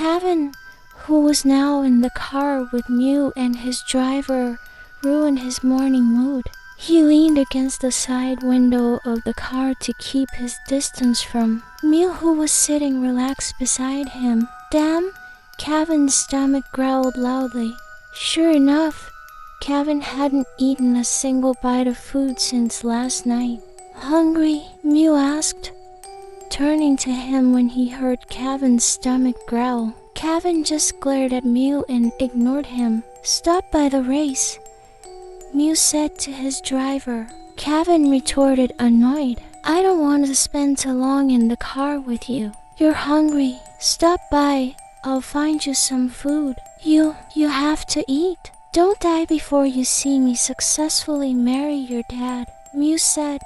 Kevin, who was now in the car with Mew and his driver, ruined his morning mood. He leaned against the side window of the car to keep his distance from Mew, who was sitting relaxed beside him. Damn, Kevin's stomach growled loudly. Sure enough, Kevin hadn't eaten a single bite of food since last night. Hungry? Mew asked, turning to him when he heard Kevin's stomach growl. Kevin just glared at Mew and ignored him. Stop by the race, Mew said to his driver. Kevin retorted, annoyed. I don't want to spend too long in the car with you. You're hungry. Stop by. I'll find you some food. You have to eat. Don't die before you see me successfully marry your dad, Mew said,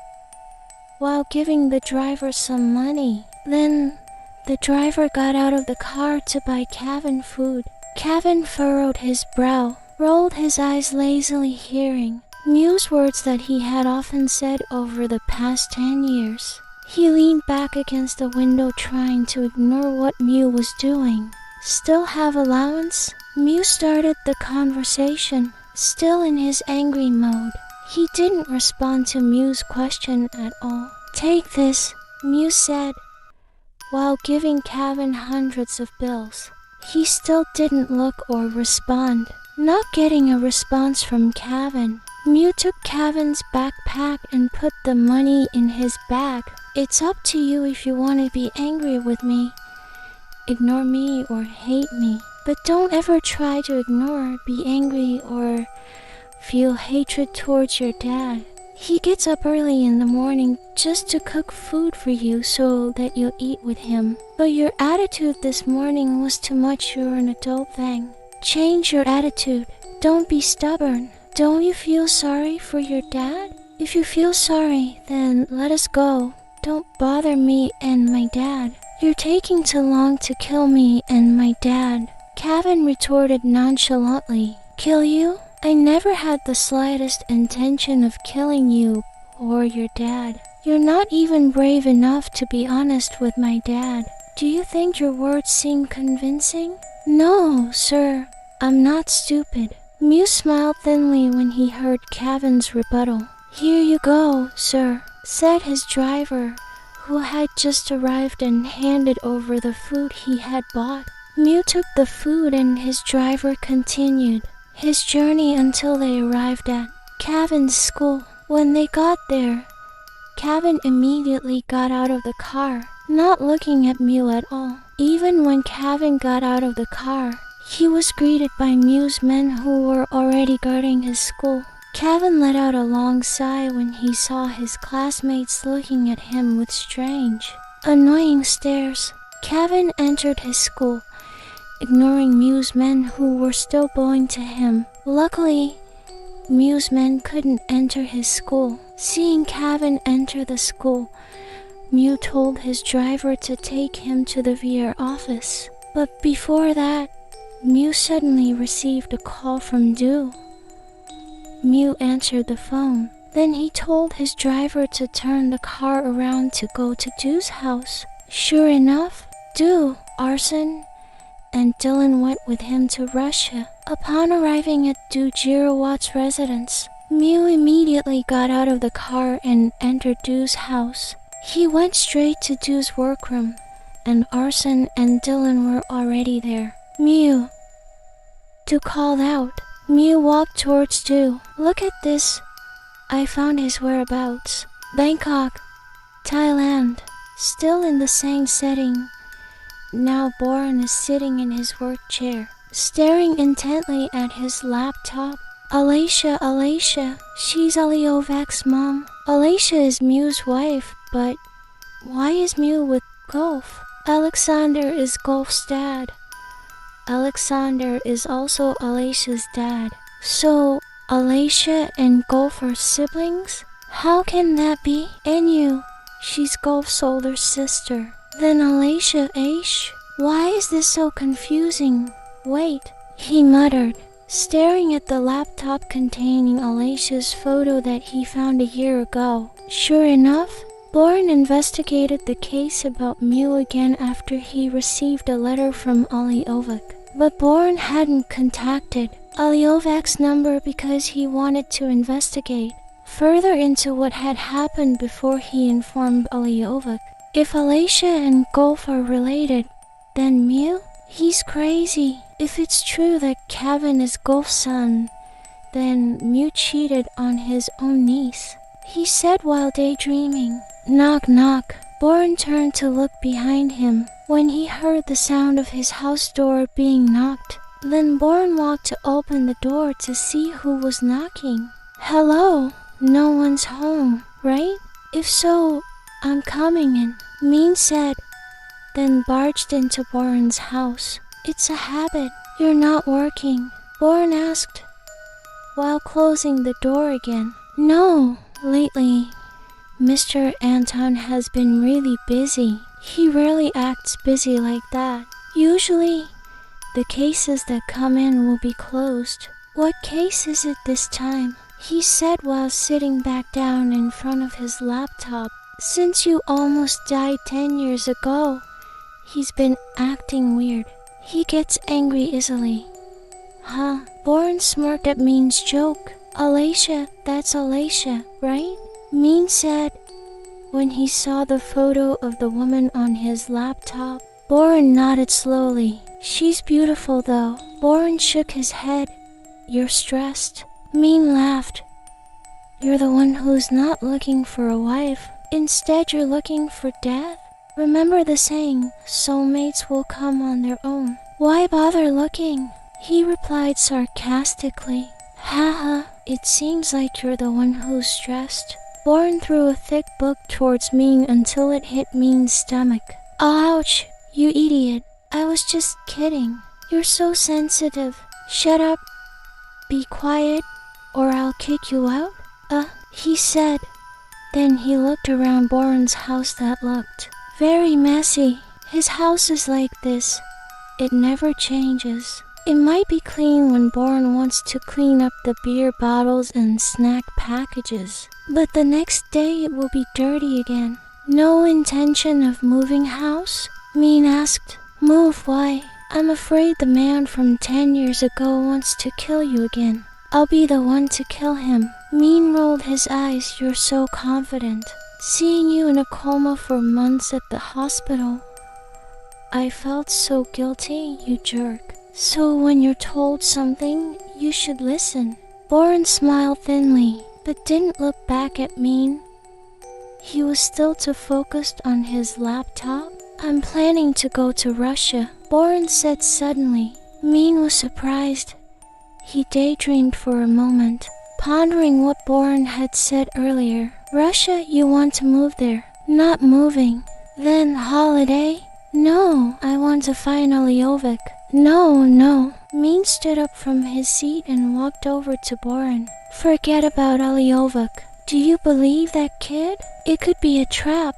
while giving the driver some money. Then the driver got out of the car to buy Kevin food. Kevin furrowed his brow, rolled his eyes lazily, hearing Mew's words that he had often said over the past 10 years. He leaned back against the window, trying to ignore what Mew was doing. Still have allowance? Mew started the conversation, still in his angry mode. He didn't respond to Mew's question at all. Take this, Mew said, while giving Kevin hundreds of bills. He still didn't look or respond. Not getting a response from Kevin, Mew took Kevin's backpack and put the money in his bag. It's up to you if you want to be angry with me. Ignore me or hate me, but don't ever try to ignore, be angry, or feel hatred towards your dad. He gets up early in the morning just to cook food for you so that you'll eat with him. But your attitude this morning was too much. You're an adult thing. Change your attitude. Don't be stubborn. Don't you feel sorry for your dad? If you feel sorry, then let us go. Don't bother me and my dad. You're taking too long to kill me and my dad, Kevin retorted nonchalantly. Kill you? I never had the slightest intention of killing you or your dad. You're not even brave enough to be honest with my dad. Do you think your words seem convincing? No, sir, I'm not stupid. Mew smiled thinly when he heard Kevin's rebuttal. Here you go, sir, said his driver, who had just arrived, and handed over the food he had bought. Mew took the food and his driver continued his journey until they arrived at Kevin's school. When they got there, Kevin immediately got out of the car, not looking at Mew at all. Even when Kevin got out of the car, he was greeted by Mew's men who were already guarding his school. Kevin let out a long sigh when he saw his classmates looking at him with strange, annoying stares. Kevin entered his school, ignoring Mew's men who were still bowing to him. Luckily, Mew's men couldn't enter his school. Seeing Kevin enter the school, Mew told his driver to take him to the VR office. But before that, Mew suddenly received a call from Du. Mew answered the phone. Then he told his driver to turn the car around to go to Du's house. Sure enough, Du, Arson, and Dylan went with him to Russia. Upon arriving at Du Girawat's residence, Mew immediately got out of the car and entered Du's house. He went straight to Du's workroom, and Arson and Dylan were already there. Mew, Du called out. Mew walked towards Du. Look at this. I found his whereabouts. Bangkok, Thailand. Still in the same setting. Now Boran is sitting in his work chair, staring intently at his laptop. Alacia, she's Aliovac's mom. Alacia is Mew's wife, but why is Mew with Gulf? Alexander is Gulf's dad. Alexander is also Alacia's dad. So Alacia and Gulf are siblings? How can that be? And you, she's Gulf's older sister. Then Alacia Aish? Why is this so confusing? Wait, he muttered, staring at the laptop containing Alacia's photo that he found a year ago. Sure enough, Boren investigated the case about Mew again after he received a letter from Aliovac. But Boren hadn't contacted Aliovac's number because he wanted to investigate further into what had happened before he informed Aliovac. If Alicia and Gulf are related, then Mew? He's crazy. If it's true that Kevin is Gulf's son, then Mew cheated on his own niece, he said while daydreaming. Knock knock. Boren turned to look behind him when he heard the sound of his house door being knocked. Then Boren walked to open the door to see who was knocking. Hello? No one's home, right? If so, I'm coming in, Min said, then barged into Boren's house. It's a habit. You're not working? Boren asked, while closing the door again. No, lately, Mr. Anton has been really busy. He rarely acts busy like that. Usually, the cases that come in will be closed. What case is it this time? He said while sitting back down in front of his laptop. Since you almost died 10 years ago, he's been acting weird. He gets angry easily. Huh? Boren smirked at Min's joke. Alicia, that's Alicia, right? Min said when he saw the photo of the woman on his laptop. Boren nodded slowly. She's beautiful though. Boren shook his head. You're stressed. Min laughed. You're the one who's not looking for a wife. Instead, you're looking for death. Remember the saying, soulmates will come on their own. Why bother looking? He replied sarcastically. Haha, it seems like you're the one who's stressed. Boren threw a thick book towards Min until it hit Min's stomach. Ouch, you idiot. I was just kidding. You're so sensitive. Shut up. Be quiet, or I'll kick you out. He said. Then he looked around Boren's house that looked very messy. His house is like this. It never changes. It might be clean when Boren wants to clean up the beer bottles and snack packages, but the next day it will be dirty again. No intention of moving house? Min asked. Move, why? I'm afraid the man from 10 years ago wants to kill you again. I'll be the one to kill him. Min rolled his eyes. You're so confident. Seeing you in a coma for months at the hospital, I felt so guilty, you jerk. So when you're told something, you should listen. Boren smiled thinly, but didn't look back at Min. He was still too focused on his laptop. I'm planning to go to Russia, Boren said suddenly. Min was surprised. He daydreamed for a moment, pondering what Boren had said earlier. Russia, you want to move there? Not moving. Then holiday? No, I want to find Aliovac. No. Min stood up from his seat and walked over to Boren. Forget about Aliovac. Do you believe that kid? It could be a trap,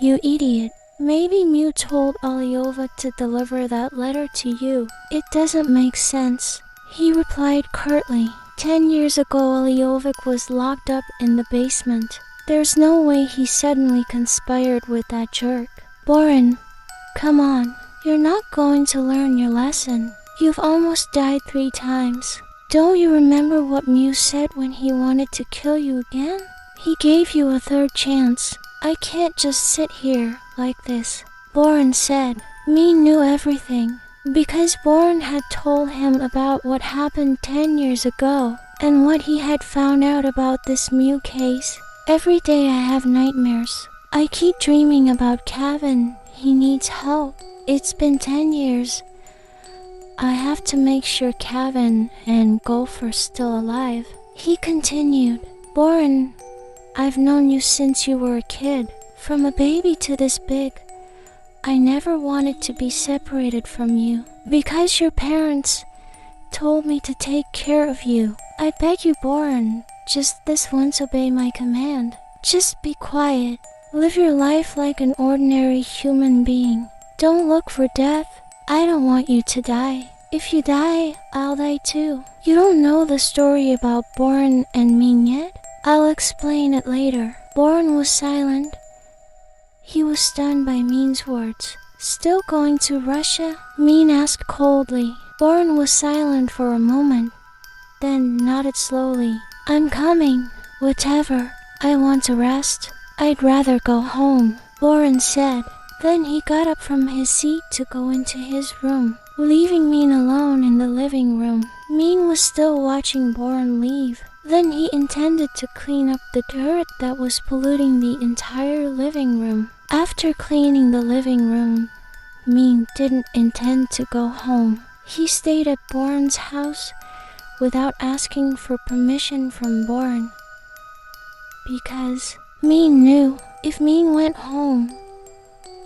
you idiot. Maybe Mew told Aliovac to deliver that letter to you. It doesn't make sense. He replied curtly. 10 years ago, Aliovac was locked up in the basement. There's no way he suddenly conspired with that jerk. Boren, come on. You're not going to learn your lesson. You've almost died 3 times. Don't you remember what Mew said when he wanted to kill you again? He gave you a 3rd chance. I can't just sit here like this. Boren said. Min knew everything, because Boren had told him about what happened 10 years ago and what he had found out about this Mew case. Every day I have nightmares. I keep dreaming about Kevin. He needs help. It's been 10 years. I have to make sure Kevin and Gulf are still alive. He continued. Boren, I've known you since you were a kid. From a baby to this big. I never wanted to be separated from you, because your parents told me to take care of you. I beg you, Boren, just this once obey my command. Just be quiet. Live your life like an ordinary human being. Don't look for death. I don't want you to die. If you die, I'll die too. You don't know the story about Boren and Min yet? I'll explain it later. Boren was silent, He was stunned by Min's words. Still going to Russia? Min asked coldly. Boren was silent for a moment, then nodded slowly. I'm coming. Whatever. I want to rest. I'd rather go home, Boren said. Then he got up from his seat to go into his room, leaving Min alone in the living room. Min was still watching Boren leave. Then he intended to clean up the dirt that was polluting the entire living room. After cleaning the living room, Min didn't intend to go home. He stayed at Boren's house without asking for permission from Boren, because Min knew if Min went home,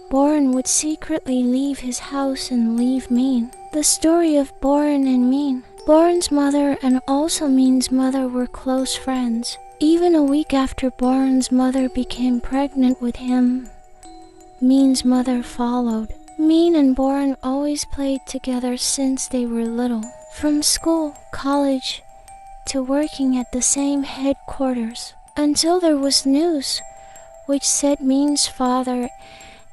Boren would secretly leave his house and leave Min. The story of Boren and Min. Boren's mother and also Min's mother were close friends. Even a week after Boren's mother became pregnant with him, Min's mother followed. Min and Boren always played together since they were little. From school, college, to working at the same headquarters, until there was news which said Min's father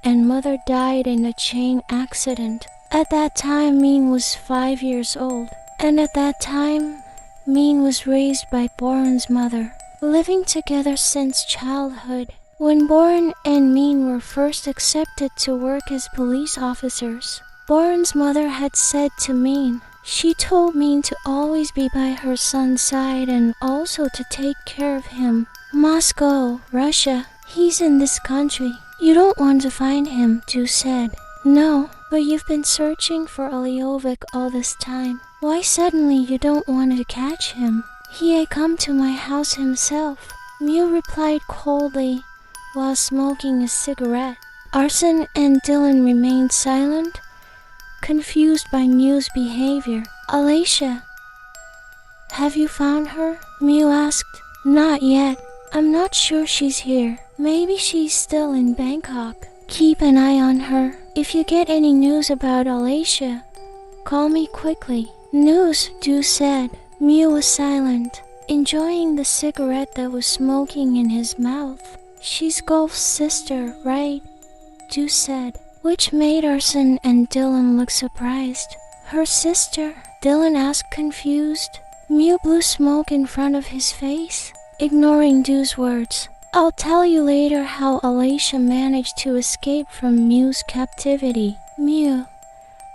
and mother died in a train accident. At that time, Min was 5 years old, and at that time, Min was raised by Boren's mother, living together since childhood. When Boren and Min were first accepted to work as police officers, Boren's mother had said to Min, she told Min to always be by her son's side and also to take care of him. Moscow, Russia, he's in this country. You don't want to find him, Ju said. No, but you've been searching for Aliovic all this time. Why suddenly you don't want to catch him? He had come to my house himself, Mew replied coldly while smoking a cigarette. Arsen and Dylan remained silent, confused by Mew's behavior. Alicia, have you found her? Mew asked. Not yet. I'm not sure she's here. Maybe she's still in Bangkok. Keep an eye on her. If you get any news about Alicia, call me quickly. News, Ju said. Mew was silent, enjoying the cigarette that was smoking in his mouth. She's Golf's sister, right? Ju said, which made Arsen and Dylan look surprised. Her sister? Dylan asked confused. Mew blew smoke in front of his face, ignoring Ju's words. I'll tell you later how Alicia managed to escape from Mew's captivity. Mew,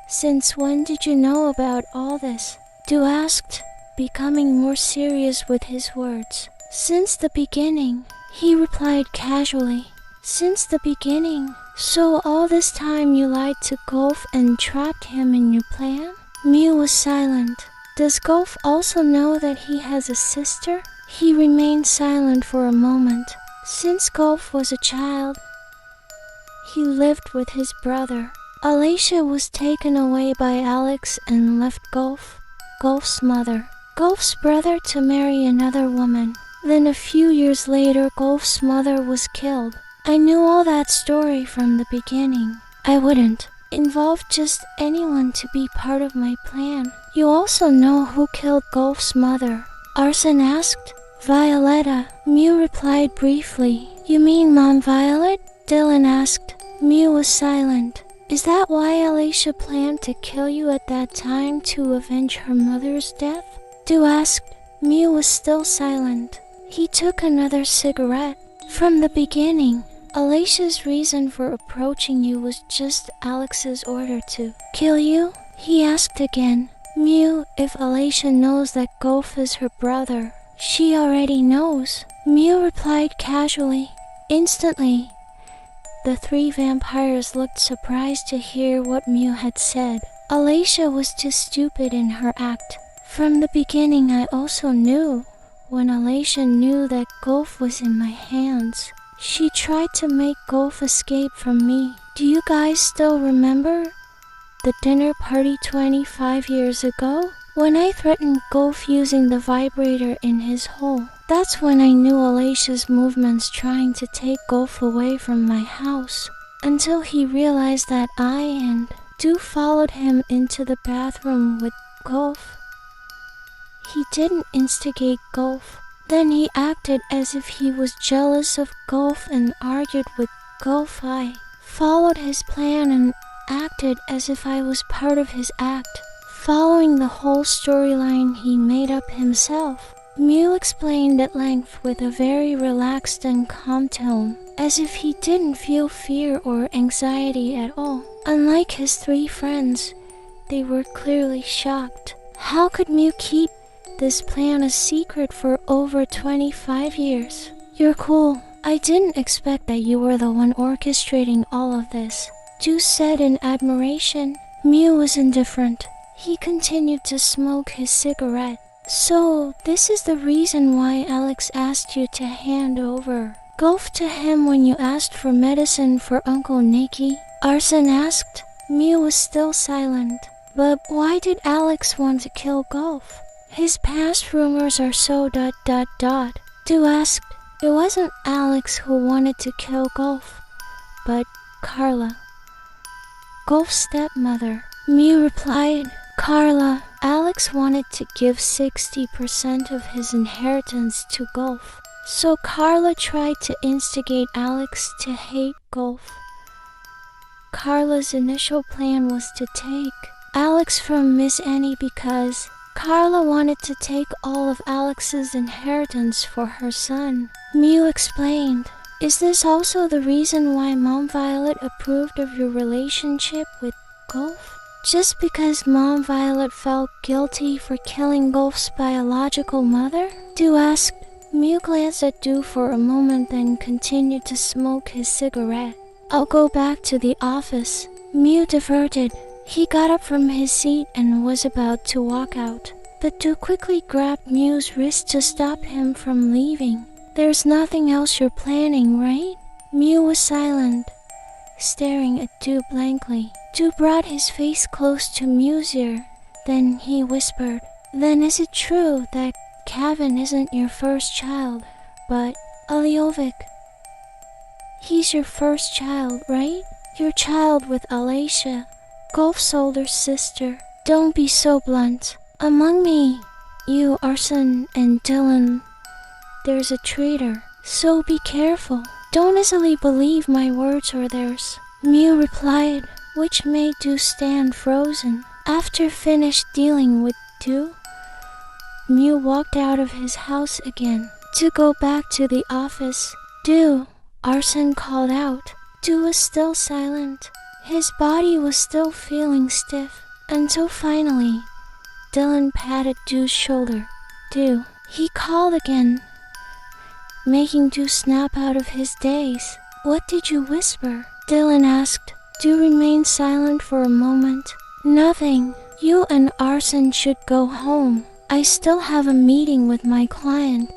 since when did you know about all this? Ju asked, becoming more serious with his words. Since the beginning, he replied casually. Since the beginning? So all this time you lied to Golf and trapped him in your plan? Mew was silent. Does Golf also know that he has a sister? He remained silent for a moment. Since Golf was a child, he lived with his brother. Alicia was taken away by Alex and left Golf's mother, Golf's brother, to marry another woman. Then a few years later, Golf's mother was killed. I knew all that story from the beginning. I wouldn't involve just anyone to be part of my plan. You also know who killed Golf's mother? Arsen asked. Violetta, Mew replied briefly. You mean Mom Violet? Dylan asked. Mew was silent. Is that why Alicia planned to kill you at that time to avenge her mother's death? Ju asked. Mew was still silent. He took another cigarette. From the beginning, Alicia's reason for approaching you was just Alex's order to kill you? He asked again. Mew, if Alicia knows that Golf is her brother, she already knows. Mew replied casually. Instantly, the three vampires looked surprised to hear what Mew had said. Alicia was too stupid in her act. From the beginning, I also knew. When Alicia knew that Golf was in my hands, she tried to make Golf escape from me. Do you guys still remember the dinner party 25 years ago? When I threatened Golf using the vibrator in his hole, that's when I knew Alicia's movements trying to take Golf away from my house, until he realized that I and Ju followed him into the bathroom with Golf. He didn't instigate Golf. Then he acted as if he was jealous of Golf and argued with Gulf. I followed his plan and acted as if I was part of his act, following the whole storyline he made up himself. Mew explained at length with a very relaxed and calm tone, as if he didn't feel fear or anxiety at all. Unlike his three friends, they were clearly shocked. How could Mew keep this plan a secret for over 25 years? You're cool. I didn't expect that you were the one orchestrating all of this, Ju said in admiration. Mew was indifferent. He continued to smoke his cigarette. So, this is the reason why Alex asked you to hand over Gulf to him when you asked for medicine for Uncle Nicky? Arson asked. Mew was still silent. But why did Alex want to kill Gulf? His past rumors are so ... Du asked. It wasn't Alex who wanted to kill Gulf, but Carla, Gulf's stepmother. Mew replied. Carla. Alex wanted to give 60% of his inheritance to Gulf, so Carla tried to instigate Alex to hate Gulf. Carla's initial plan was to take Alex from Miss Annie because Carla wanted to take all of Alex's inheritance for her son. Mew explained. Is this also the reason why Mom Violet approved of your relationship with Gulf? Just because Mom Violet felt guilty for killing Gulf's biological mother? Du asked. Mew glanced at Du for a moment, then continued to smoke his cigarette. I'll go back to the office. Mew diverted. He got up from his seat and was about to walk out, but Du quickly grabbed Mew's wrist to stop him from leaving. There's nothing else you're planning, right? Mew was silent, staring at Du blankly. Du brought his face close to Mew's ear. Then he whispered, Then is it true that Kevin isn't your first child, but Aliovic? He's your first child, right? Your child with Alacia, Gulf's older sister. Don't be so blunt. Among me, you, Arson, and Dylan, there's a traitor, so be careful. Don't easily believe my words or theirs. Mew replied, which made Du stand frozen. After finished dealing with Du, Mew walked out of his house again to go back to the office. Du, Arson called out. Du was still silent. His body was still feeling stiff, until finally, Dylan patted Du's shoulder. Du, he called again, making Du snap out of his daze. What did you whisper? Dylan asked. Du remained silent for a moment. Nothing. You and Arson should go home. I still have a meeting with my client,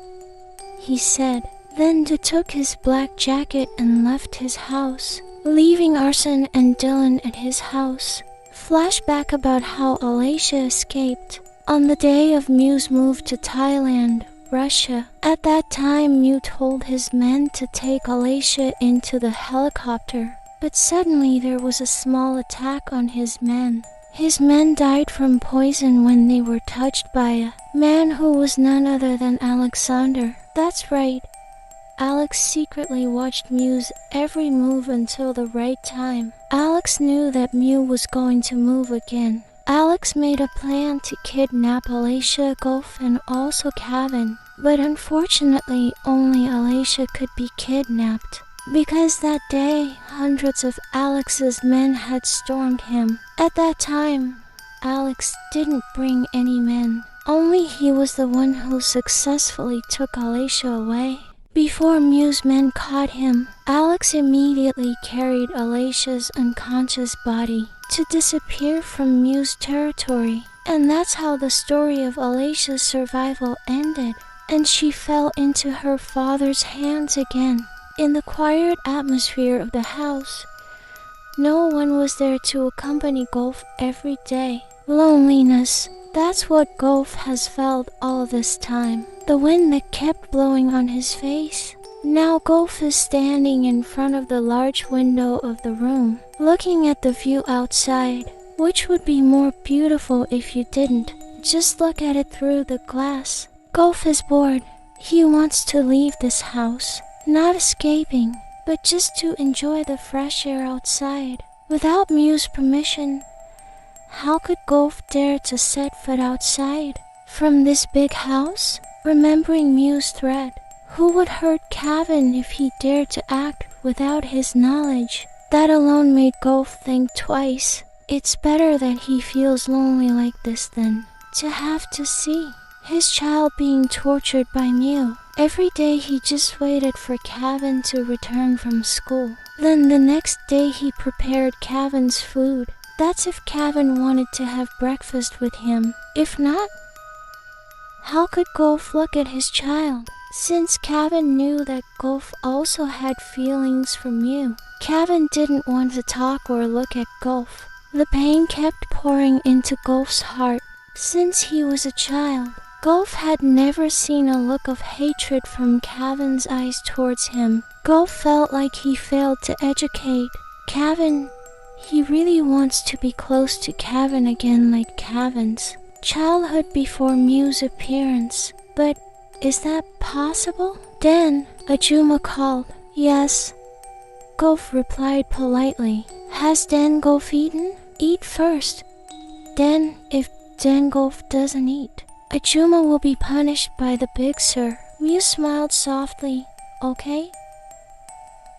he said. Then Du took his black jacket and left his house, leaving Arson and Dylan at his house. Flashback about how Alacia escaped. On the day of Mew's move to Thailand, Russia. At that time, Mew told his men to take Alacia into the helicopter, but suddenly there was a small attack on his men. His men died from poison when they were touched by a man who was none other than Alexander. That's right. Alex secretly watched Mew's every move until the right time. Alex knew that Mew was going to move again. Alex made a plan to kidnap Alacia, Gulf, and also Kevin. But unfortunately, only Alacia could be kidnapped, because that day, hundreds of Alex's men had stormed him. At that time, Alex didn't bring any men. Only he was the one who successfully took Alacia away. Before Mew's men caught him, Alex immediately carried Alacia's unconscious body to disappear from Mew's territory. And that's how the story of Alacia's survival ended. And she fell into her father's hands again. In the quiet atmosphere of the house, no one was there to accompany Gulf every day. Loneliness. That's what Gulf has felt all this time. The wind that kept blowing on his face. Now Gulf is standing in front of the large window of the room, looking at the view outside, which would be more beautiful if you didn't. Just look at it through the glass. Gulf is bored. He wants to leave this house. Not escaping, but just to enjoy the fresh air outside. Without Mew's permission, how could Golf dare to set foot outside from this big house? Remembering Mew's threat, who would hurt Kevin if he dared to act without his knowledge? That alone made Golf think twice. It's better that he feels lonely like this than to have to see his child being tortured by Mew. Every day he just waited for Kevin to return from school. Then the next day he prepared Kevin's food. That's if Kevin wanted to have breakfast with him. If not, how could Golf look at his child? Since Kevin knew that Golf also had feelings for Mew, Kevin didn't want to talk or look at Golf. The pain kept pouring into Golf's heart. Since he was a child, Golf had never seen a look of hatred from Kevin's eyes towards him. Golf felt like he failed to educate Kevin. He really wants to be close to Kevin again, like Kevin's childhood before Mew's appearance. But is that possible? Then Ajuma called. Yes, Golf replied politely. Has Dan Golf eaten? Eat first. Then, if Dan Golf doesn't eat, Ajuma will be punished by the big sir. Mew smiled softly. Okay,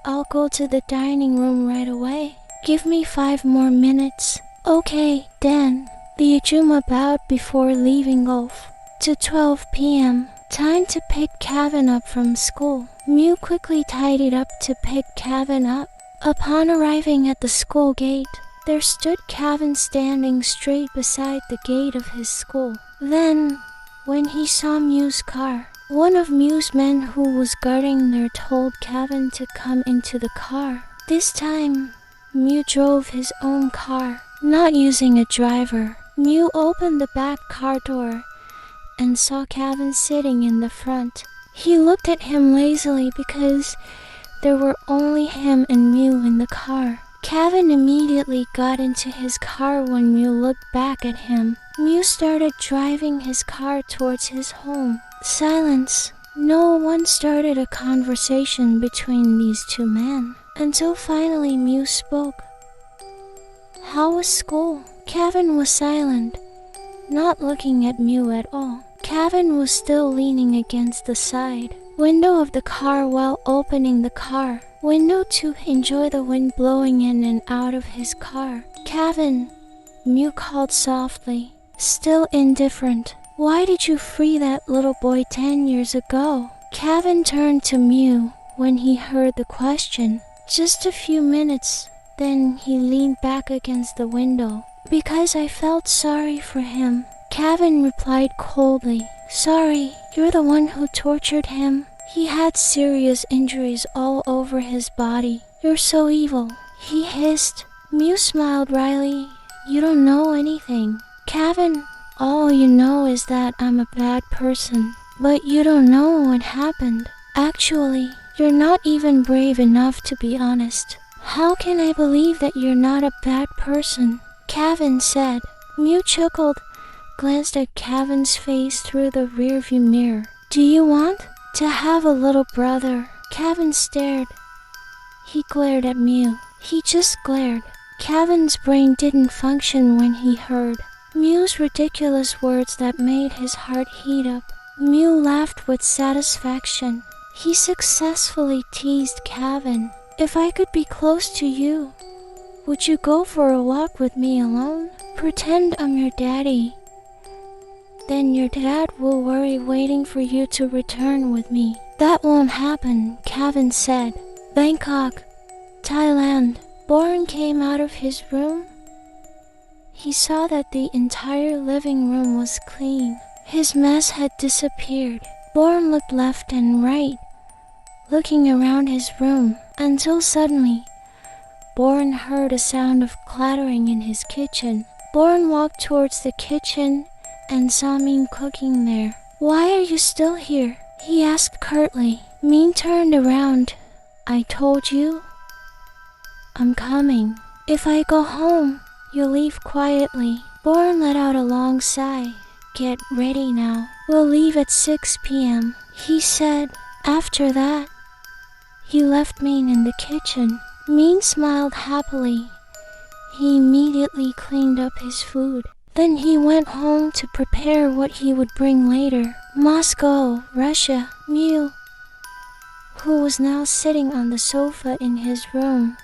I'll go to the dining room right away. Give me 5 more minutes. Okay, Dan. The Ajuma bowed before leaving Golf. To 12 p.m. Time to pick Kevin up from school. Mew quickly tidied up to pick Kevin up. Upon arriving at the school gate, there stood Kevin standing straight beside the gate of his school. Then, when he saw Mew's car, one of Mew's men who was guarding there told Kevin to come into the car. This time, Mew drove his own car, not using a driver. Mew opened the back car door and saw Kevin sitting in the front. He looked at him lazily because there were only him and Mew in the car. Kevin immediately got into his car when Mew looked back at him. Mew started driving his car towards his home. Silence. No one started a conversation between these two men until finally Mew spoke. How was school? Kevin was silent, not looking at Mew at all. Kevin was still leaning against the side window of the car while opening the car window to enjoy the wind blowing in and out of his car. Kevin, Mew called softly, still indifferent. Why did you free that little boy 10 years ago? Kevin turned to Mew when he heard the question. Just a few minutes, then he leaned back against the window. Because I felt sorry for him. Kevin replied coldly. Sorry, you're the one who tortured him. He had serious injuries all over his body. You're so evil, he hissed. Mew smiled wryly. You don't know anything. Kevin, all you know is that I'm a bad person. But you don't know what happened. Actually, you're not even brave enough to be honest. How can I believe that you're not a bad person? Kevin said. Mew chuckled, glanced at Kevin's face through the rearview mirror. Do you want to have a little brother? Kevin stared. He glared at Mew. He just glared. Kevin's brain didn't function when he heard Mew's ridiculous words that made his heart heat up. Mew laughed with satisfaction. He successfully teased Kevin. If I could be close to you, would you go for a walk with me alone? Pretend I'm your daddy. Then your dad will worry waiting for you to return with me. That won't happen, Kevin said. Bangkok, Thailand. Bourne came out of his room. He saw that the entire living room was clean. His mess had disappeared. Bourne looked left and right, looking around his room, until suddenly, Bourne heard a sound of clattering in his kitchen. Bourne walked towards the kitchen and saw Mean cooking there. Why are you still here? He asked curtly. Mean turned around. I told you. I'm coming. If I go home, you'll leave quietly. Bourne let out a long sigh. Get ready now. We'll leave at 6 p.m., he said. After that, He left Min in the kitchen. Min smiled happily. He immediately cleaned up his food. Then he went home to prepare what he would bring later. Moscow, Russia. Mew, who was now sitting on the sofa in his room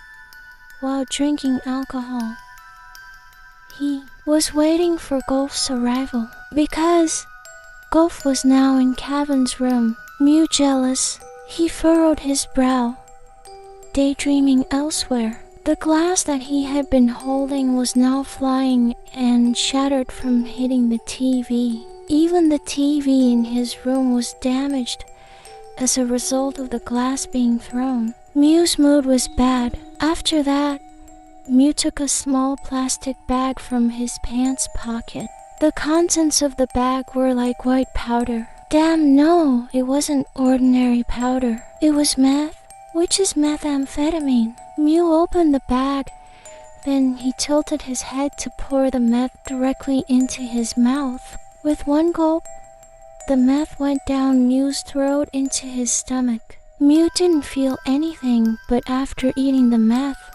while drinking alcohol. He was waiting for Golf's arrival. Because Golf was now in Kevin's room, Mew jealous, he furrowed his brow, daydreaming elsewhere. The glass that he had been holding was now flying and shattered from hitting the TV. Even the TV in his room was damaged as a result of the glass being thrown. Mew's mood was bad. After that, Mew took a small plastic bag from his pants pocket. The contents of the bag were like white powder. Damn no, it wasn't ordinary powder. It was meth, which is methamphetamine. Mew opened the bag, then he tilted his head to pour the meth directly into his mouth. With one gulp, the meth went down Mew's throat into his stomach. Mew didn't feel anything, but after eating the meth,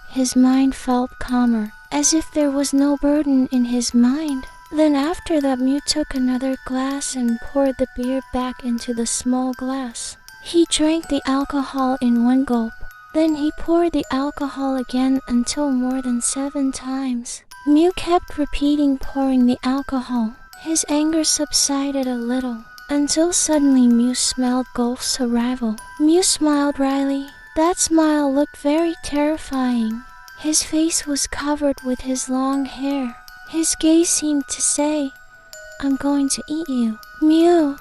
his mind felt calmer, as if there was no burden in his mind. Then after that, Mew took another glass and poured the beer back into the small glass. He drank the alcohol in one gulp. Then he poured the alcohol again until more than 7 times. Mew kept repeating pouring the alcohol. His anger subsided a little, until suddenly Mew smelled Golf's arrival. Mew smiled wryly. That smile looked very terrifying. His face was covered with his long hair. His gaze seemed to say, "I'm going to eat you." Mew,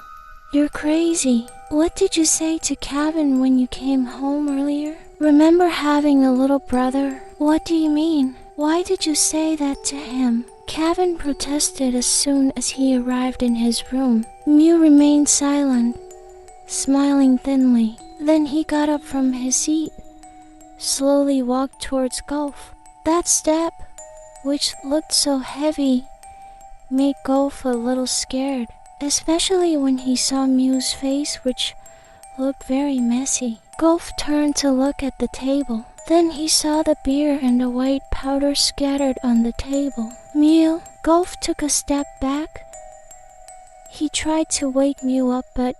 you're crazy. What did you say to Kevin when you came home earlier? Remember having a little brother? What do you mean? Why did you say that to him? Kevin protested as soon as he arrived in his room. Mew remained silent, smiling thinly. Then he got up from his seat, slowly walked towards Golf. That step, which looked so heavy, made Golf a little scared, especially when he saw Mew's face, which looked very messy. Golf turned to look at the table. Then he saw the beer and the white powder scattered on the table. Mew, Golf took a step back. He tried to wake Mew up, but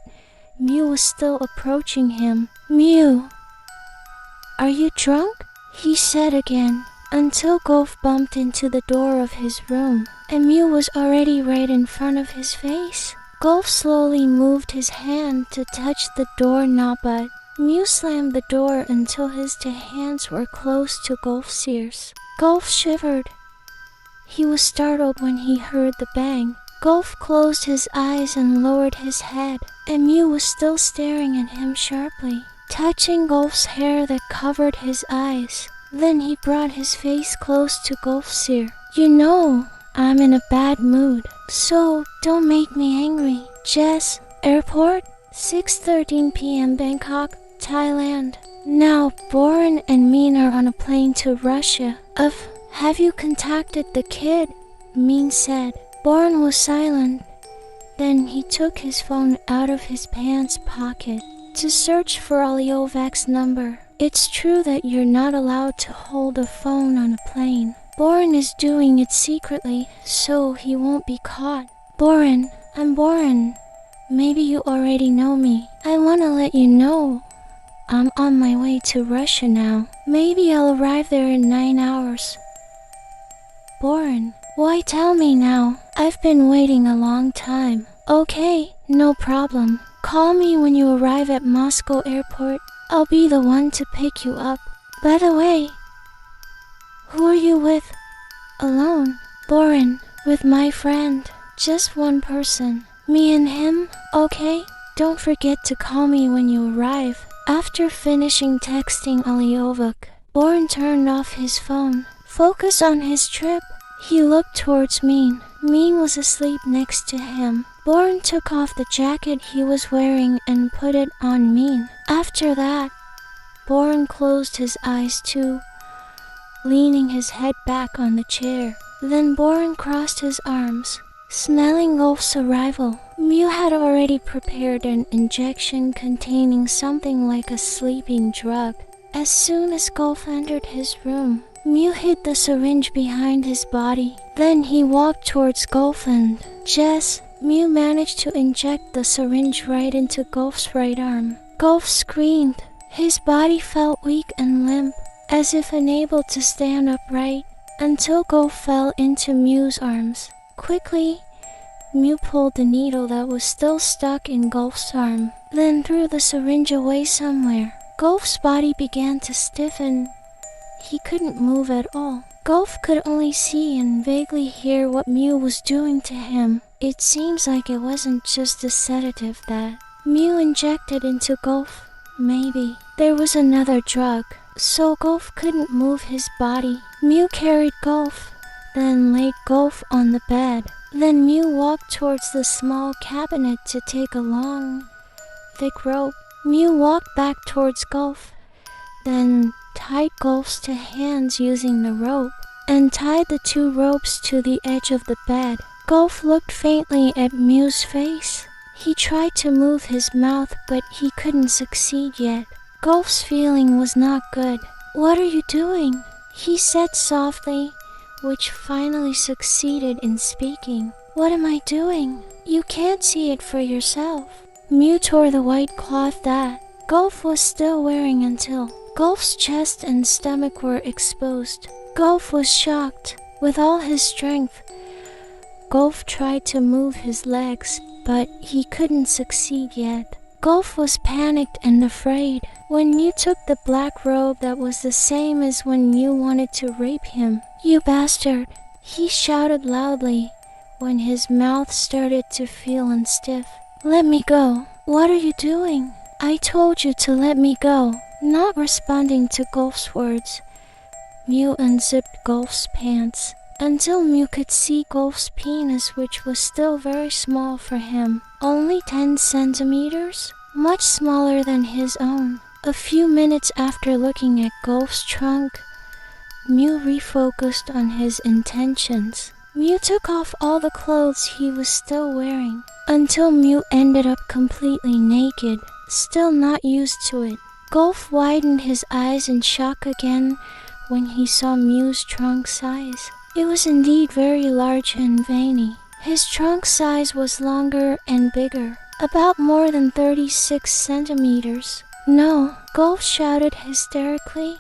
Mew was still approaching him. Mew, are you drunk? He said again, until Golf bumped into the door of his room, and Mew was already right in front of his face. Golf slowly moved his hand to touch the doorknob, but Mew slammed the door until his 2 hands were close to Golf's ears. Golf shivered. He was startled when he heard the bang. Golf closed his eyes and lowered his head, and Mew was still staring at him sharply, touching Golf's hair that covered his eyes. Then he brought his face close to Golf's ear. You know, I'm in a bad mood, so don't make me angry. Jess, airport, 6:13 p.m. Bangkok, Thailand. Now, Boren and Min are on a plane to Russia. Have you contacted the kid? Min said. Boren was silent. Then he took his phone out of his pants pocket to search for Aliovak's number. It's true that you're not allowed to hold a phone on a plane. Boren is doing it secretly, so he won't be caught. Boren, I'm Boren. Maybe you already know me. I want to let you know I'm on my way to Russia now. Maybe I'll arrive there in 9 hours. Boren, why tell me now? I've been waiting a long time. Okay, no problem. Call me when you arrive at Moscow airport. I'll be the one to pick you up. By the way, who are you with? Alone? Boren, with my friend. Just one person. Me and him? Okay, don't forget to call me when you arrive. After finishing texting Aliovak, Boren turned off his phone. Focused on his trip, he looked towards Min. Min was asleep next to him. Boren took off the jacket he was wearing and put it on Min. After that, Boren closed his eyes too, leaning his head back on the chair. Then Boren crossed his arms. Smelling Golf's arrival, Mew had already prepared an injection containing something like a sleeping drug. As soon as Gulf entered his room, Mew hid the syringe behind his body. Then he walked towards Gulf and Mew managed to inject the syringe right into Gulf's right arm. Gulf screamed. His body felt weak and limp, as if unable to stand upright, until Gulf fell into Mew's arms. Quickly, Mew pulled the needle that was still stuck in Gulf's arm, then threw the syringe away somewhere. Gulf's body began to stiffen. He couldn't move at all. Gulf could only see and vaguely hear what Mew was doing to him. It seems like it wasn't just a sedative that Mew injected into Gulf. Maybe there was another drug, so Gulf couldn't move his body. Mew carried Gulf, then laid Gulf on the bed. Then Mew walked towards the small cabinet to take a long, thick rope. Mew walked back towards Gulf, then tied Gulf's two hands using the rope, and tied the two ropes to the edge of the bed. Gulf looked faintly at Mew's face. He tried to move his mouth, but he couldn't succeed yet. Gulf's feeling was not good. "What are you doing?" he said softly, which finally succeeded in speaking. "What am I doing? You can't see it for yourself." Mew tore the white cloth that Gulf was still wearing until Gulf's chest and stomach were exposed. Gulf was shocked. With all his strength, Gulf tried to move his legs, but he couldn't succeed yet. Gulf was panicked and afraid. When Mew took the black robe that was the same as when Mew wanted to rape him. "You bastard!" he shouted loudly when his mouth started to feel unstiff. "Let me go." "What are you doing?" "I told you to let me go." Not responding to Gulf's words, Mew unzipped Gulf's pants until Mew could see Gulf's penis, which was still very small for him. Only 10 centimeters? Much smaller than his own. A few minutes after looking at Gulf's trunk, Mew refocused on his intentions. Mew took off all the clothes he was still wearing, until Mew ended up completely naked, still not used to it. Gulf widened his eyes in shock again when he saw Mew's trunk size. It was indeed very large and veiny. His trunk size was longer and bigger, about more than 36 centimeters. "No!" Gulf shouted hysterically.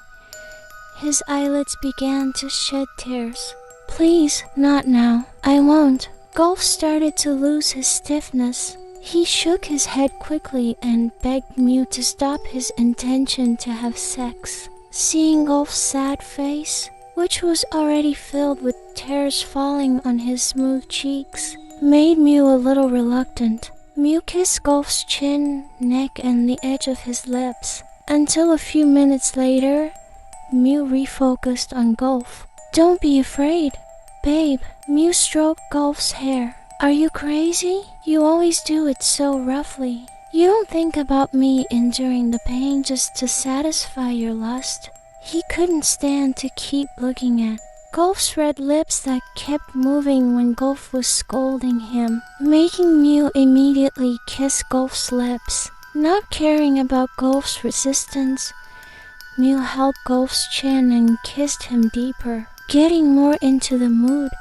His eyelids began to shed tears. "Please, not now. I won't." Gulf started to lose his stiffness. He shook his head quickly and begged Mew to stop his intention to have sex. Seeing Gulf's sad face, which was already filled with tears falling on his smooth cheeks, made Mew a little reluctant. Mew kissed Gulf's chin, neck, and the edge of his lips, until a few minutes later, Mew refocused on Gulf. "Don't be afraid, babe." Mew stroked Gulf's hair. "Are you crazy? You always do it so roughly. You don't think about me enduring the pain just to satisfy your lust." He couldn't stand to keep looking at Gulf's red lips that kept moving when Gulf was scolding him, making Mew immediately kiss Gulf's lips. Not caring about Gulf's resistance, Mew held Gulf's chin and kissed him deeper. Getting more into the mood,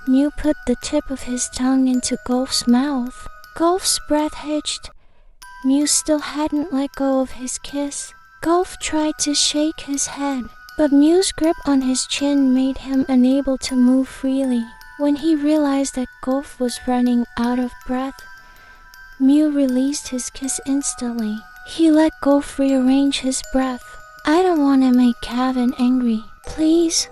Mew put the tip of his tongue into Gulf's mouth. Gulf's breath hitched. Mew still hadn't let go of his kiss. Gulf tried to shake his head, but Mew's grip on his chin made him unable to move freely. When he realized that Gulf was running out of breath, Mew released his kiss instantly. He let Gulf rearrange his breath. "I don't want to make Kevin angry. Please,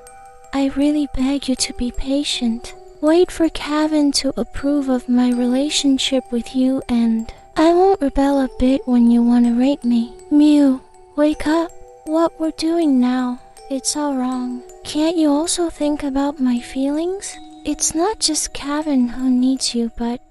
I really beg you to be patient. Wait for Kevin to approve of my relationship with you, and I won't rebel a bit when you want to rape me." "Mew, wake up. What we're doing now, it's all wrong. Can't you also think about my feelings? It's not just Kevin who needs you, but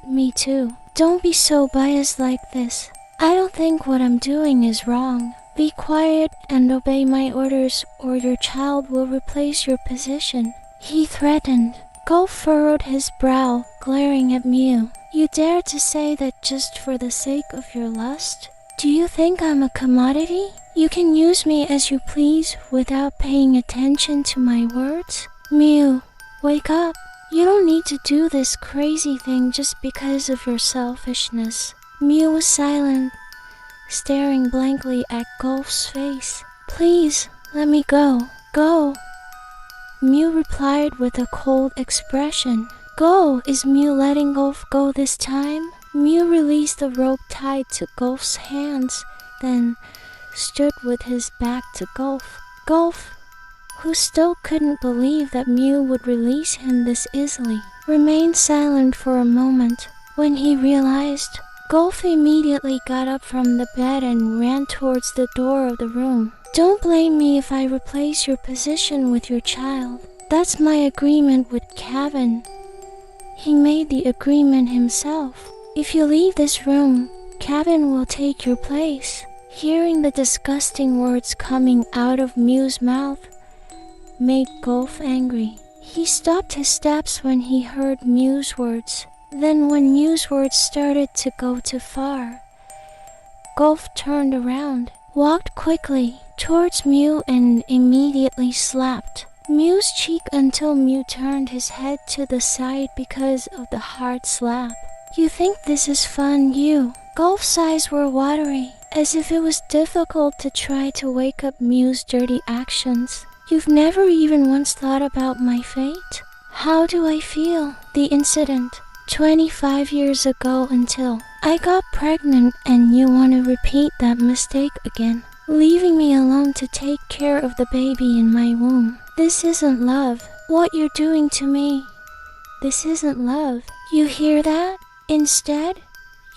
me too. Don't be so biased like this. I don't think what I'm doing is wrong. Be quiet and obey my orders, or your child will replace your position," he threatened. Gulf furrowed his brow, glaring at Mew. You dare to say that just for the sake of your lust? Do you think I'm a commodity? You can use me as you please without paying attention to my words? Mew, wake up. You don't need to do this crazy thing just because of your selfishness. Mew was silent, staring blankly at Golf's face. Please, let me go. Go. Mew replied with a cold expression. Go. Is Mew letting Golf go this time? Mew released the rope tied to Golf's hands, then stood with his back to Golf. Golf, who still couldn't believe that Mew would release him this easily, remained silent for a moment. When he realized, Golf immediately got up from the bed and ran towards the door of the room. Don't blame me if I replace your position with your child. That's my agreement with Kevin. He made the agreement himself. If you leave this room, Kevin will take your place. Hearing the disgusting words coming out of Mew's mouth made Golf angry. He stopped his steps when he heard Mew's words. Then when Mew's words started to go too far, Golf turned around, walked quickly towards Mew and immediately slapped Mew's cheek until Mew turned his head to the side because of the hard slap. You think this is fun, you? Golf's eyes were watery, as if it was difficult to try to wake up Mew's dirty actions. You've never even once thought about my fate? How do I feel? The incident 25 years ago until I got pregnant, and you want to repeat that mistake again, leaving me alone to take care of the baby in my womb. This isn't love. What you're doing to me, this isn't love. You hear that? Instead,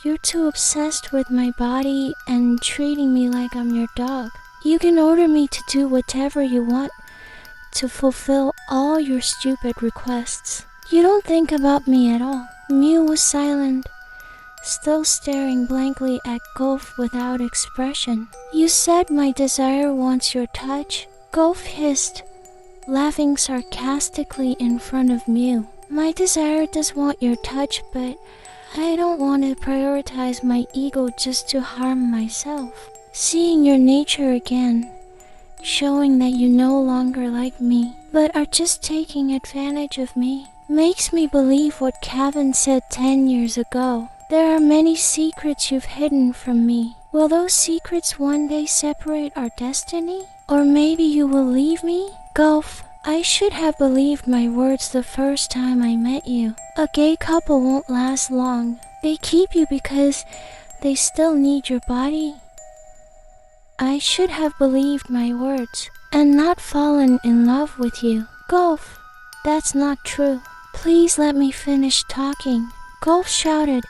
you're too obsessed with my body and treating me like I'm your dog. You can order me to do whatever you want to fulfill all your stupid requests. You don't think about me at all. Mew was silent, still staring blankly at Golf without expression. You said my desire wants your touch? Golf hissed, laughing sarcastically in front of Mew. My desire does want your touch, but I don't want to prioritize my ego just to harm myself. Seeing your nature again, showing that you no longer like me, but are just taking advantage of me, makes me believe what Kevin said 10 years ago. There are many secrets you've hidden from me. Will those secrets one day separate our destiny? Or maybe you will leave me? Golf, I should have believed my words the first time I met you. A gay couple won't last long. They keep you because they still need your body. I should have believed my words and not fallen in love with you. Golf, that's not true. Please let me finish talking. Golf shouted,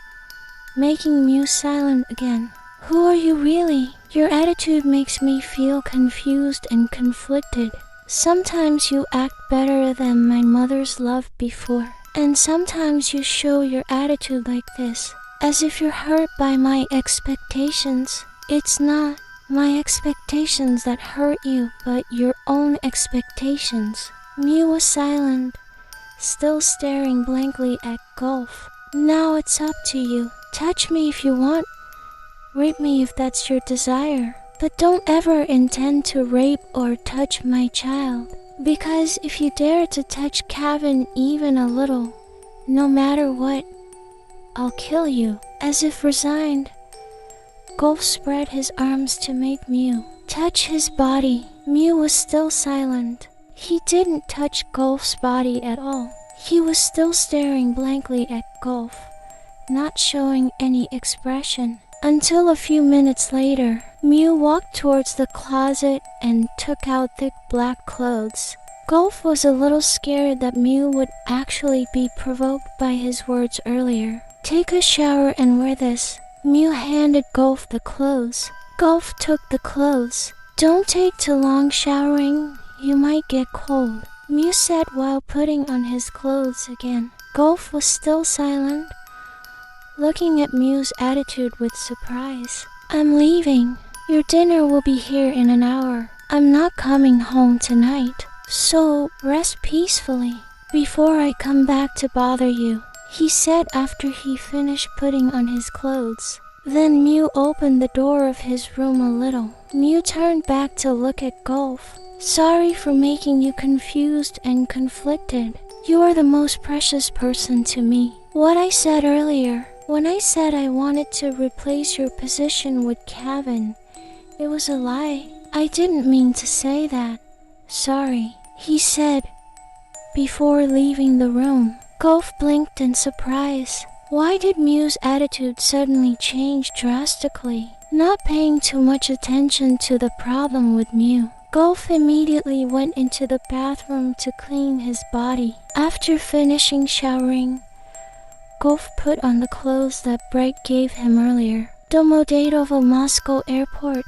making Mew silent again. Who are you really? Your attitude makes me feel confused and conflicted. Sometimes you act better than my mother's love before, and sometimes you show your attitude like this, as if you're hurt by my expectations. It's not my expectations that hurt you, but your own expectations. Mew was silent, still staring blankly at Golf. Now it's up to you. Touch me if you want. Rape me if that's your desire. But don't ever intend to rape or touch my child. Because if you dare to touch Kevin even a little, no matter what, I'll kill you. As if resigned, Golf spread his arms to make Mew touch his body. Mew was still silent. He didn't touch Golf's body at all. He was still staring blankly at Golf, not showing any expression. Until a few minutes later, Mew walked towards the closet and took out thick black clothes. Golf was a little scared that Mew would actually be provoked by his words earlier. Take a shower and wear this. Mew handed Golf the clothes. Golf took the clothes. Don't take too long showering, you might get cold, Mew said while putting on his clothes again. Golf was still silent, looking at Mew's attitude with surprise. I'm leaving. Your dinner will be here in an hour. I'm not coming home tonight, so rest peacefully before I come back to bother you. he said after he finished putting on his clothes. Then Mew opened the door of his room a little. Mew turned back to look at Gulf. Sorry for making you confused and conflicted. You are the most precious person to me. What I said earlier, when I said I wanted to replace your position with Kevin, it was a lie. I didn't mean to say that. Sorry, he said before leaving the room. Gulf blinked in surprise. Why did Mew's attitude suddenly change drastically? Not paying too much attention to the problem with Mew, Gulf immediately went into the bathroom to clean his body. After finishing showering, Gulf put on the clothes that Bright gave him earlier. Domodedovo Moscow Airport,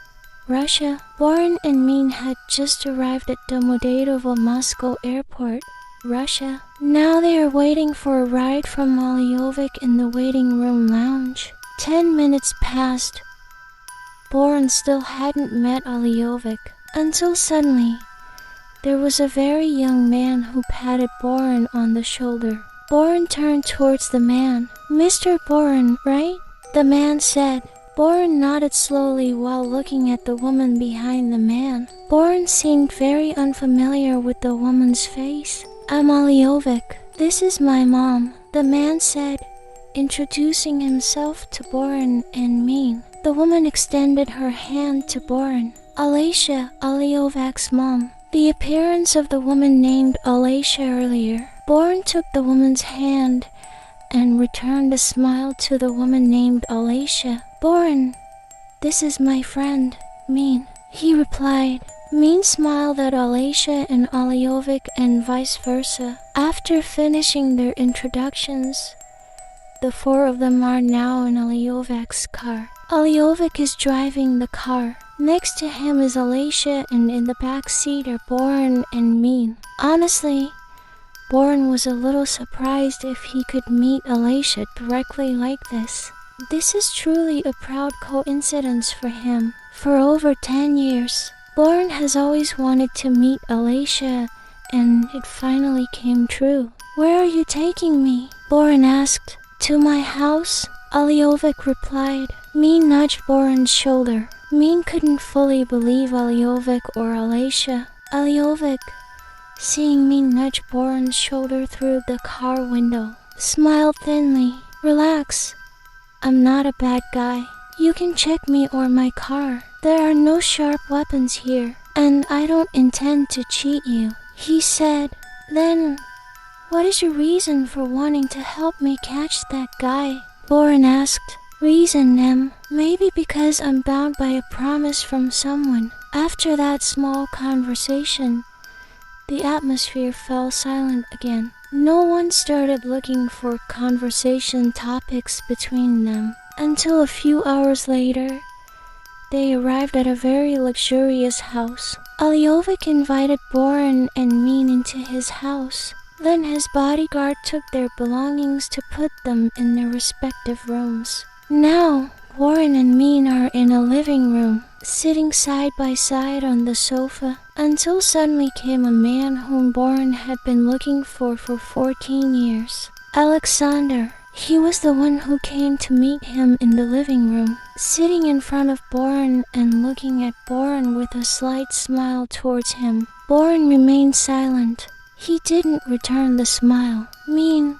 Russia. Boren and Min had just arrived at Domodedovo Moscow Airport, Russia. Now they are waiting for a ride from Aliovic in the waiting room lounge. 10 minutes passed. Boren still hadn't met Aliovic, until suddenly there was a very young man who patted Boren on the shoulder. Boren turned towards the man. Mr. Boren, right? The man said. Boren nodded slowly while looking at the woman behind the man. Boren seemed very unfamiliar with the woman's face. I'm Aliovic. This is my mom, the man said, introducing himself to Boren and Min. The woman extended her hand to Boren. Alasia, Aliovic's mom. The appearance of the woman named Alasia earlier. Boren took the woman's hand and returned a smile to the woman named Alasia. Boren, this is my friend, Min, he replied. Min smiled at Alasia and Aliovic and vice versa. After finishing their introductions, the four of them are now in Aliovic's car. Aliovic is driving the car. Next to him is Alasia, and in the back seat are Boren and Min. Honestly, Boren was a little surprised if he could meet Alasia directly like this. This is truly a proud coincidence for him. For over 10 years, Boren has always wanted to meet Alasia, and it finally came true. Where are you taking me? Boren asked. To my house, Aliovic replied. Min nudged Boren's shoulder. Min couldn't fully believe Aliovic or Alasia. Aliovic, seeing Min nudge Boren's shoulder through the car window, smiled thinly. Relax, I'm not a bad guy. You can check me or my car. There are no sharp weapons here, and I don't intend to cheat you, he said. Then, what is your reason for wanting to help me catch that guy? Boren asked. Reason, Em? Maybe because I'm bound by a promise from someone. After that small conversation, the atmosphere fell silent again. No one started looking for conversation topics between them. Until a few hours later, they arrived at a very luxurious house. Aliovic invited Boren and Min into his house. Then his bodyguard took their belongings to put them in their respective rooms. Now, Boren and Min are in a living room, sitting side by side on the sofa, until suddenly came a man whom Boren had been looking for 14 years. Alexander. He was the one who came to meet him in the living room, sitting in front of Boren and looking at Boren with a slight smile towards him. Boren remained silent. He didn't return the smile. Min,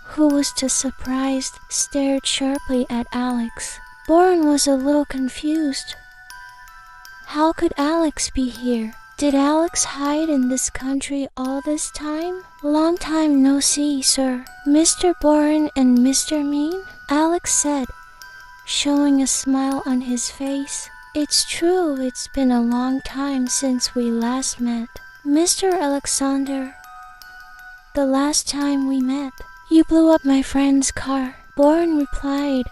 who was just surprised, stared sharply at Alex. Boren was a little confused. How could Alex be here? Did Alex hide in this country all this time? Long time no see, sir. Mr. Boren and Mr. Min? Alex said, showing a smile on his face. It's true, it's been a long time since we last met. Mr. Alexander, the last time we met, you blew up my friend's car. Boren replied,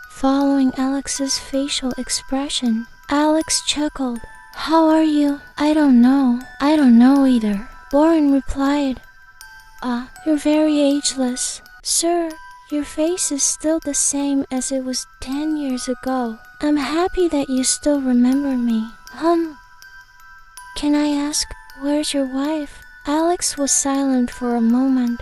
following Alex's facial expression. Alex chuckled. How are you? I don't know. I don't know either. Boren replied. You're very ageless. Sir, your face is still the same as it was 10 years ago. I'm happy that you still remember me. Can I ask, where's your wife? Alex was silent for a moment,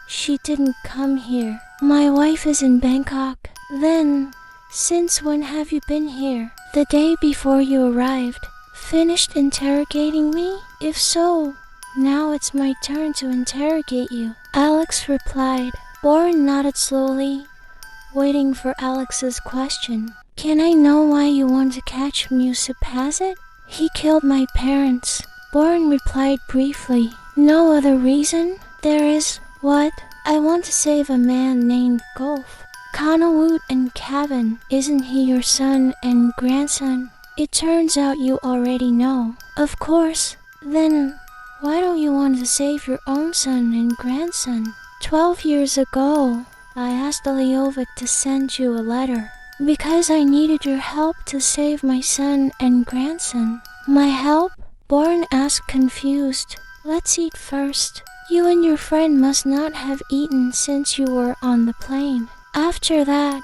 She didn't come here. My wife is in Bangkok. Then, since when have you been here? The day before you arrived. Finished interrogating me? If so, now it's my turn to interrogate you. Alex replied. Boren nodded slowly, waiting for Alex's question. Can I know why you want to catch Mew Suppasit? He killed my parents. Boren replied briefly. No other reason? There is. What? I want to save a man named Gulf. Kanawut and Kevin. Isn't he your son and grandson? It turns out you already know. Of course. Then, why don't you want to save your own son and grandson? 12 years ago, I asked Aliovic to send you a letter because I needed your help to save my son and grandson. My help? Boren asked, confused. Let's eat first. You and your friend must not have eaten since you were on the plane. After that,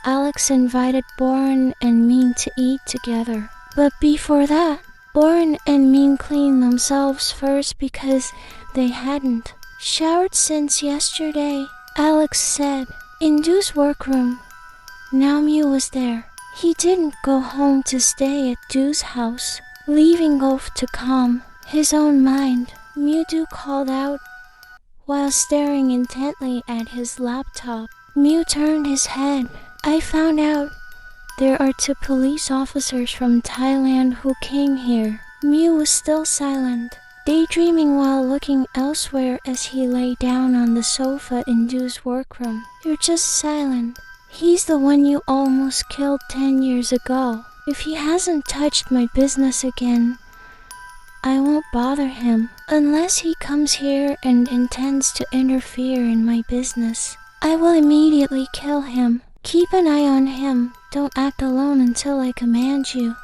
Alex invited Boren and Min to eat together. But before that, Boren and Min cleaned themselves first because they hadn't showered since yesterday. Alex said. In Du's workroom. Now Mew was there. He didn't go home to stay at Du's house, leaving Gulf to calm his own mind. Mew called out while staring intently at his laptop. Mew turned his head. I found out there are 2 police officers from Thailand who came here. Mew was still silent, daydreaming while looking elsewhere as he lay down on the sofa in Du's workroom. You're just silent. He's the one you almost killed 10 years ago. If he hasn't touched my business again, I won't bother him. Unless he comes here and intends to interfere in my business, I will immediately kill him. Keep an eye on him. Don't act alone until I command you.